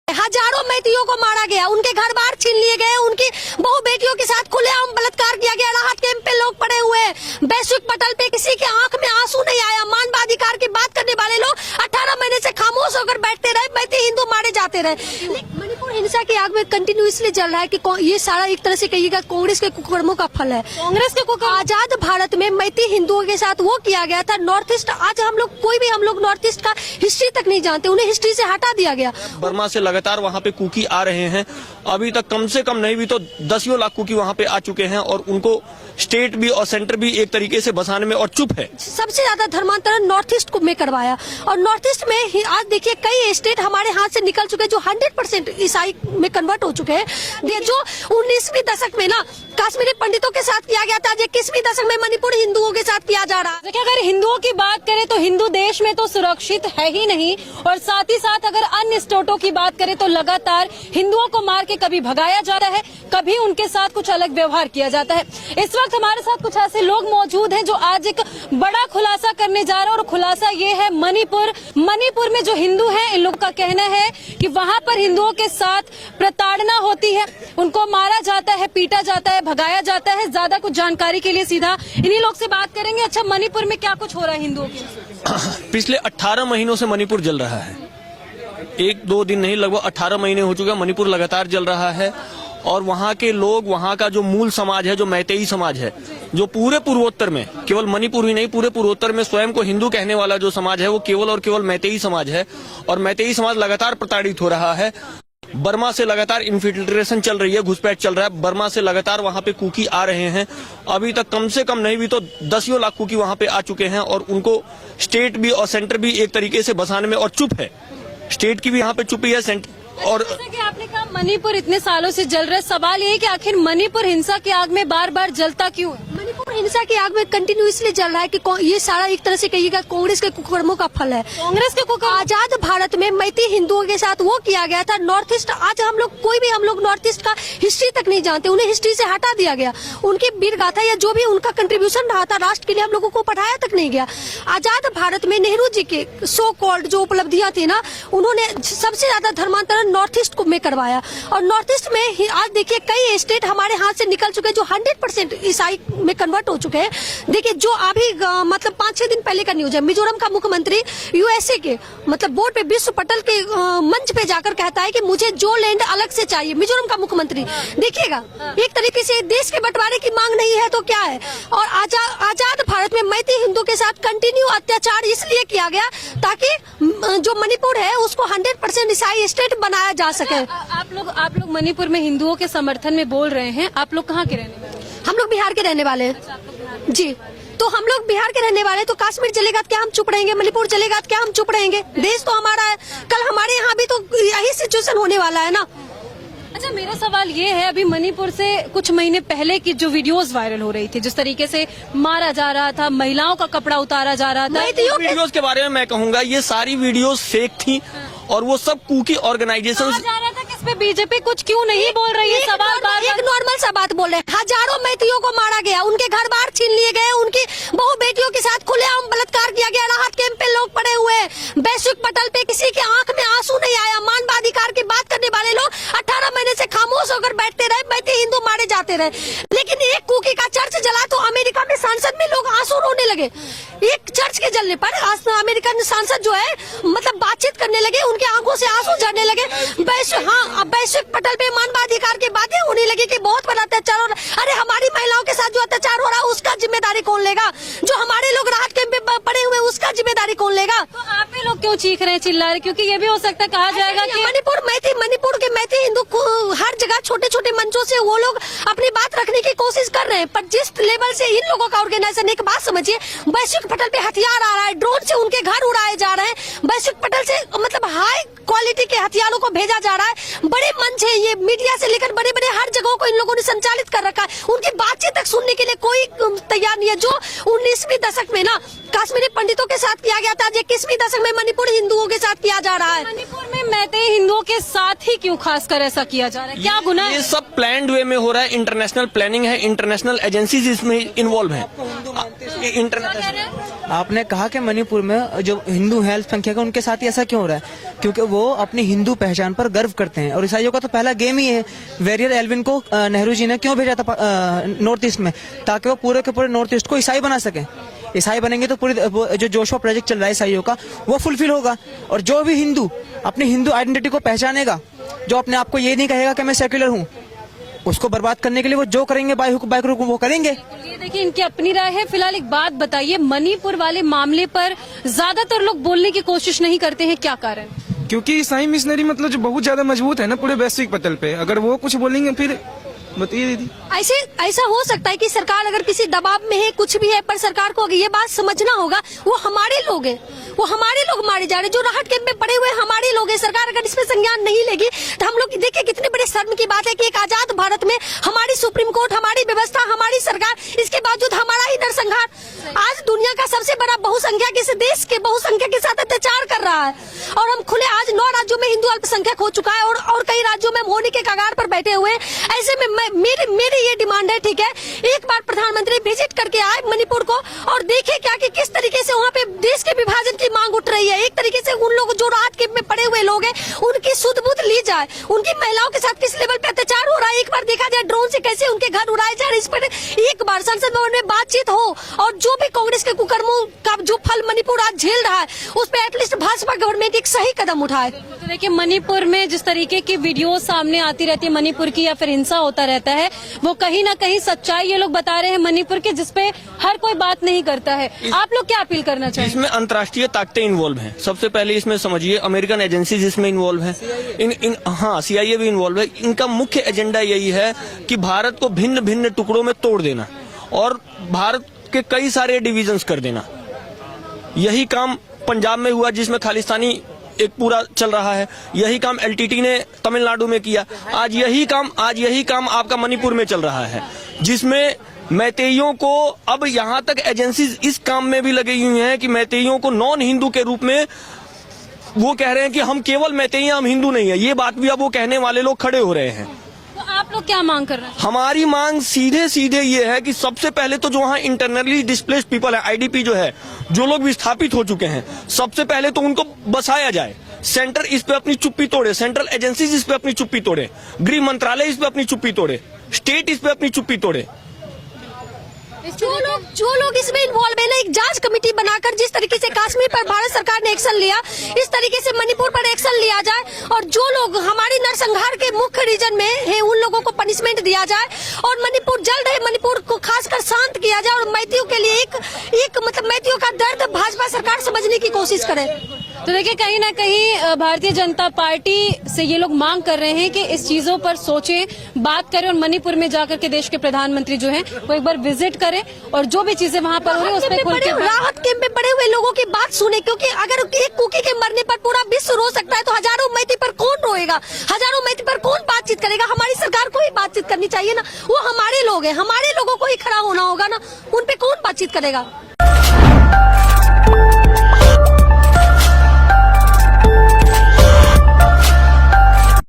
हजारों मैथियों को मारा गया, उनके घर बार छीन लिए गए, उनकी बहु बेटियों के साथ खुलेआम बलात्कार किया गया। राहत कैंप पे लोग पड़े हुए हैं, वैश्विक पटल पे किसी के आंख में आंसू नहीं आया। मानवाधिकार की बात करने वाले लोग 18 महीने से खामोश होकर बैठते रहे, मैथी हिंदू मारे जाते रहे। मणिपुर हिंसा की आग में कंटिन्यूसली जल रहा है कि ये सारा एक तरह से कहिएगा कांग्रेस के कुकर्मों का फल है। कांग्रेस के कुकर्म आजाद भारत में मैथी हिंदुओं के साथ वो किया गया था। नॉर्थ ईस्ट आज हम लोग नॉर्थ ईस्ट का हिस्ट्री तक नहीं जानते, उन्हें हिस्ट्री से हटा दिया गया। बर्मा से लगातार वहाँ पे कुकी आ रहे हैं, अभी तक कम से कम नहीं भी तो 10 लाख कुकी वहाँ पे आ चुके हैं और उनको स्टेट भी और सेंटर भी एक तरीके से बसाने में और चुप है। सबसे ज्यादा धर्मांतरण नॉर्थ ईस्ट में करवाया और नॉर्थ ईस्ट में आज देखिए कई स्टेट हमारे हाथ से निकल चुके हैं जो 100% ईसाई में कन्वर्ट हो चुके हैं। जो 19वीं दशक में ना कश्मीरी पंडितों के साथ किया गया था, 21वीं दशक में मणिपुर हिंदुओं के साथ किया जा रहा है। देखिए, अगर हिंदुओं की बात करें तो हिंदू देश में तो सुरक्षित है ही नहीं, और साथ ही साथ अगर अन्य स्टेटों की बात करें तो लगातार हिंदुओं को मार के कभी भगाया जाता है, कभी उनके साथ कुछ अलग व्यवहार किया जाता है। इस वक्त हमारे साथ कुछ ऐसे लोग मौजूद हैं जो आज एक बड़ा खुलासा करने जा रहे हैं और खुलासा ये है मणिपुर में जो हिंदू हैं, इन लोगों का कहना है कि वहाँ पर हिंदुओं के साथ प्रताड़ना होती है, उनको मारा जाता है, पीटा जाता है, भगाया जाता है। ज्यादा कुछ जानकारी के लिए सीधा इन्हीं लोग से बात करेंगे। अच्छा, मणिपुर में क्या कुछ हो रहा है हिंदुओं के? पिछले 18 महीनों से मणिपुर जल रहा है, 1-2 दिन नहीं, लगभग 18 महीने हो चुके हैं। मणिपुर लगातार जल रहा है और वहाँ के लोग, वहाँ का जो मूल समाज है, जो मैतेई समाज है, जो पूरे पूर्वोत्तर में, केवल मणिपुर ही नहीं पूरे पूर्वोत्तर में स्वयं को हिंदू कहने वाला जो समाज है वो केवल और केवल मैतेई समाज है और मैतेई समाज लगातार प्रताड़ित हो रहा है। बर्मा से लगातार इन्फिल्ट्रेशन चल रही है, घुसपैठ चल रहा है। बर्मा से लगातार वहाँ पे कुकी आ रहे हैं, अभी तक कम से कम नहीं भी तो 10 लाख कुकी वहाँ पे आ चुके हैं और उनको स्टेट भी और सेंटर भी एक तरीके से बसाने में और चुप है। स्टेट की भी यहाँ पे चुप ही है, सेंटर और जैसे कि आपने कहा मणिपुर इतने सालों से जल रहा है, सवाल ये है कि आखिर मणिपुर हिंसा की आग में बार बार जलता क्यों है? मणिपुर हिंसा की आग में कंटिन्यूसली जल रहा है कि ये सारा एक तरह से कहिएगा कांग्रेस के कुकर्मों का फल है। कांग्रेस के कुकर्म आजाद भारत में मैथी हिंदुओं के साथ वो किया गया था। नॉर्थ ईस्ट आज हम लोग नॉर्थ ईस्ट का हिस्ट्री तक नहीं जानते, उन्हें हिस्ट्री से हटा दिया गया। उनकी वीर गाथा या जो भी उनका कंट्रीब्यूशन रहा था राष्ट्र के लिए, हम लोगों को पढ़ाया तक नहीं गया। आजाद भारत में नेहरू जी के सो कॉल्ड जो उपलब्धियां थी ना, उन्होंने सबसे ज्यादा धर्मांतरण नॉर्थ ईस्ट में करवाया और नॉर्थ ईस्ट में आज देखिए कई स्टेट हमारे हाथ से निकल चुके हैं जो 100% ईसाई में कन्वर्ट हो चुके हैं। देखिए, जो अभी मतलब 5-6 दिन पहले का न्यूज है, मिजोरम का मुख्यमंत्री यूएसए के मतलब बोर्ड पे विश्व पटल के मंच पे जाकर कहता है कि मुझे जो लैंड अलग से चाहिए। मिजोरम का मुख्यमंत्री, देखिएगा, एक तरीके से देश के बंटवारे की मांग नहीं है तो क्या है। और आजाद भारत में मैथी हिंदू के साथ कंटिन्यू अत्याचार इसलिए किया गया ताकि जो मणिपुर है उसको 100% ईसाई स्टेट बनाया जा सके। आप लोग मणिपुर में हिंदुओं के समर्थन में बोल रहे हैं, आप लोग कहाँ के रहने वाले हैं? हम लोग बिहार के रहने वाले हैं जी। तो हम लोग बिहार के रहने वाले, तो कश्मीर चलेगा तो क्या हम चुप रहेंगे? मणिपुर चलेगा तो क्या हम चुप रहेंगे? देश तो हमारा है, कल हमारे यहाँ भी तो यही सिचुएशन होने वाला है ना। अच्छा, मेरा सवाल ये है, अभी मणिपुर से कुछ महीने पहले की जो वीडियोस वायरल हो रही थी, जिस तरीके से मारा जा रहा था, महिलाओं का कपड़ा उतारा जा रहा था, वीडियोस के बारे में मैं कहूँगा ये सारी वीडियोस फेक थी और वो सब कुकी ऑर्गेनाइजेशन जा रहा था कि इस पे बीजेपी कुछ क्यों नहीं बोल रही है? सवाल एक नॉर्मल सा बात बोल रहे हैं, हजारों मैथियों को मारा गया, उनके घर बार छीन लिए गए, उनकी बहु बेटियों के साथ खुलेआम बलात्कार किया गया। राहत कैंप पे लोग पड़े हुए हैं, वैश्विक पटल पे किसी के आंख में आंसू नहीं आया। मानवाधिकार की बात करने वाले लोग 18 महीने से खामोश होकर बैठते रहे, मैथी हिंदू मारे जाते रहे। लेकिन एक कुकी का चर्च जला तो अमेरिका में संसद में लोग आंसू रोने लगे। एक चर्च के जलने पर अमेरिकन सांसद जो है मतलब बातचीत करने लगे, उनके आंखों से आंसू झरने लगे। वैश्विक पटल पे मानवाधिकार की बातें होने लगी कि बहुत बड़ा अत्याचार हो रहा है। अरे हमारी महिलाओं के साथ जो अत्याचार हो रहा है उसका जिम्मेदारी कौन लेगा? जो हमारे लोग राहत कैंप पे पड़े हुए उसका जिम्मेदारी कौन लेगा? तो आप ही लोग क्यों चीख रहे हैं, चिल्ला रहे? क्योंकि ये भी हो सकता है कहा जाएगा कि मणिपुर के मैथी हिंदू हर जगह छोटे छोटे मंचों से वो लोग अपनी बात रखने की कोशिश कर रहे हैं, पर जिस लेवल से इन लोगों का ऑर्गेनाइजेशन, एक बात समझिए, वैश्विक पटल पे हथियार आ रहा है, ड्रोन से उनके घर उड़ाए जा रहे हैं, वैश्विक पटल से मतलब हाई क्वालिटी के हथियारों को भेजा जा रहा है। बड़े मंच है ये, मीडिया से लेकर बड़े बड़े हर जगहों को इन लोगों ने संचालित कर रखा है। उनकी बातचीत तक सुनने के लिए कोई तैयार नहीं है। जो 19वीं दशक में ना कश्मीरी पंडितों के साथ किया गया था, आज 21वीं दशक में मणिपुर हिंदुओं के साथ किया जा रहा है। मणिपुर में मैतेई हिंदुओं के साथ ही क्यों खासकर ऐसा किया जा रहा है, क्या गुनाह है? ये सब प्लान्ड वे में हो रहा है, इंटरनेशनल प्लानिंग है, इंटरनेशनल एजेंसीज इसमें इन्वॉल्व हैं। आपने कहा कि मणिपुर में जो हिंदू हैं अल्पसंख्यक है उनके साथ ही ऐसा क्यों हो रहा है? क्योंकि वो अपनी हिंदू पहचान पर गर्व करते हैं और ईसाइयों का तो पहला गेम ही है। वेरियर एल्विन को नेहरू जी ने क्यों भेजा था नॉर्थ ईस्ट में? ताकि वो पूरे के पूरे नॉर्थ ईस्ट को ईसाई बना सके। ईसाई बनेंगे तो पूरी जो जोशुआ प्रोजेक्ट चल रहा है ईसाइयों का वो फुलफिल होगा। और जो भी हिंदू अपनी हिंदू आइडेंटिटी को पहचानेगा, जो अपने आप को ये नहीं कहेगा कि मैं सेक्युलर हूँ, उसको बर्बाद करने के लिए वो जो करेंगे बाय हुक्म वो करेंगे। ये देखिए इनकी अपनी राय है। फिलहाल एक बात बताइए, मणिपुर वाले मामले पर ज्यादातर लोग बोलने की कोशिश नहीं करते हैं, क्या कारण? क्योंकि ईसाई मिशनरी मतलब जो बहुत ज्यादा मजबूत है ना पूरे वैश्विक पटल पे, अगर वो कुछ बोलेंगे फिर बताइए दीदी। ऐसा हो सकता है कि सरकार अगर किसी दबाव में है, कुछ भी है, पर सरकार को ये बात समझना होगा वो हमारे लोग हैं, वो हमारे लोग मारे जा रहे हैं, जो राहत कैंप में पड़े हुए हमारे लोग हैं। सरकार अगर इसमें संज्ञान नहीं लेगी तो हम लोग देखिए कितने बड़े शर्म की बात है कि एक आजाद भारत में हमारी सुप्रीम कोर्ट, हमारी व्यवस्था, हमारी सरकार, इसके बावजूद हमारा ही नरसंहार आज दुनिया का सबसे बड़ा बहुसंख्यक इस देश के बहुसंख्यक के साथ अत्याचार कर रहा है। और हम खुले आज 9 राज्यों में हिंदू अल्पसंख्यक हो चुका है और कई राज्यों में होने के कगार पर बैठे हुए हैं। ऐसे में मेरी ये डिमांड है, ठीक है, एक बार प्रधानमंत्री विजिट करके आए मणिपुर को और देखे क्या कि किस तरीके से वहाँ पे देश के विभाजन की मांग उठ रही है। एक तरीके से उन लोग जो राहत कैंप में पड़े हुए लोग हैं उनकी सुध बुध ली जाए, उनकी महिलाओं के साथ किस लेवल पे अत्याचार हो रहा है एक बार देखा जाए, ड्रोन से कैसे उनके घर उड़ाए जा रहे, इस पर एक बार संसद भवन में बातचीत हो। और जो भी कांग्रेस के कुकर्मों का जो फल मणिपुर आज झेल रहा है उस पर एटलीस्ट भाजपा गवर्नमेंट एक सही कदम उठाए। तो देखिए मणिपुर में जिस तरीके की वीडियो सामने आती रहती है मणिपुर की या फिर हिंसा होता रहता है, वो कहीं ना कहीं सच्चाई ये लोग बता रहे हैं मणिपुर की, जिसपे हर कोई बात नहीं करता है। आप लोग क्या अपील करना चाहिए? इसमें अंतर्राष्ट्रीय ताकतें इन्वॉल्व हैं। सबसे पहले इसमें समझिए अमेरिकन एजेंसीज इसमें इन्वॉल्व हैं, हाँ CIA भी इन्वॉल्व है। इनका मुख्य एजेंडा यही है कि भारत को भिन्न भिन्न टुकड़ों में तोड़ देना और भारत के कई सारे डिविजन्स कर देना। यही काम पंजाब में हुआ जिसमें खालिस्तानी एक पूरा चल रहा है, यही काम LTT ने तमिलनाडु में किया, आज यही काम आपका मणिपुर में चल रहा है, जिसमें मैतेइयों को अब यहाँ तक एजेंसीज इस काम में भी लगी हुई हैं कि मैतेइयों को नॉन हिंदू के रूप में वो कह रहे हैं कि हम केवल मैतेई हैं, हम हिंदू नहीं है। ये बात भी अब वो कहने वाले लोग खड़े हो रहे हैं। तो आप लोग क्या मांग कर रहे हैं? हमारी मांग सीधे ये है कि सबसे पहले तो जो वहाँ इंटरनली डिस्प्लेस्ड पीपल है, IDP जो है, जो लोग विस्थापित हो चुके हैं, सबसे पहले तो उनको बसाया जाए। सेंटर इस पे अपनी चुप्पी तोड़े, सेंट्रल एजेंसीज इस पे अपनी चुप्पी तोड़े, गृह मंत्रालय इस पे अपनी चुप्पी तोड़े, स्टेट इस पे अपनी चुप्पी तोड़े। जो लोग इसमें इन्वॉल्व है ना, एक जांच कमेटी बनाकर जिस तरीके से कश्मीर पर भारत सरकार ने एक्शन लिया, इस तरीके से मणिपुर पर एक्शन लिया जाए और जो लोग हमारी नरसंहार के मुख्य रीजन में है उन लोगों को पनिशमेंट दिया जाए और मणिपुर जल्द है मणिपुर को खासकर शांत किया जाए और मैथियों के लिए एक मतलब मैथियों का दर्द भाजपा सरकार समझने की कोशिश करे। तो देखिए कहीं ना कहीं भारतीय जनता पार्टी से ये लोग मांग कर रहे हैं कि इस चीजों पर सोचें, बात करें और मणिपुर में जाकर के देश के प्रधानमंत्री जो हैं वो एक बार विजिट करें और जो भी चीजें वहां पर हो रही है उस पर खुल के राहत कैंप में पड़े हुए लोगों की बात सुने, क्योंकि अगर एक कुकी के मरने पर पूरा विश्व रो सकता है तो हजारों मैती पर कौन रोएगा, हजारों मैती पर कौन बातचीत करेगा? हमारी सरकार को ही बातचीत करनी चाहिए ना, वो हमारे लोग हैं, हमारे लोगों को ही खड़ा होना होगा ना, उन पे कौन बातचीत करेगा?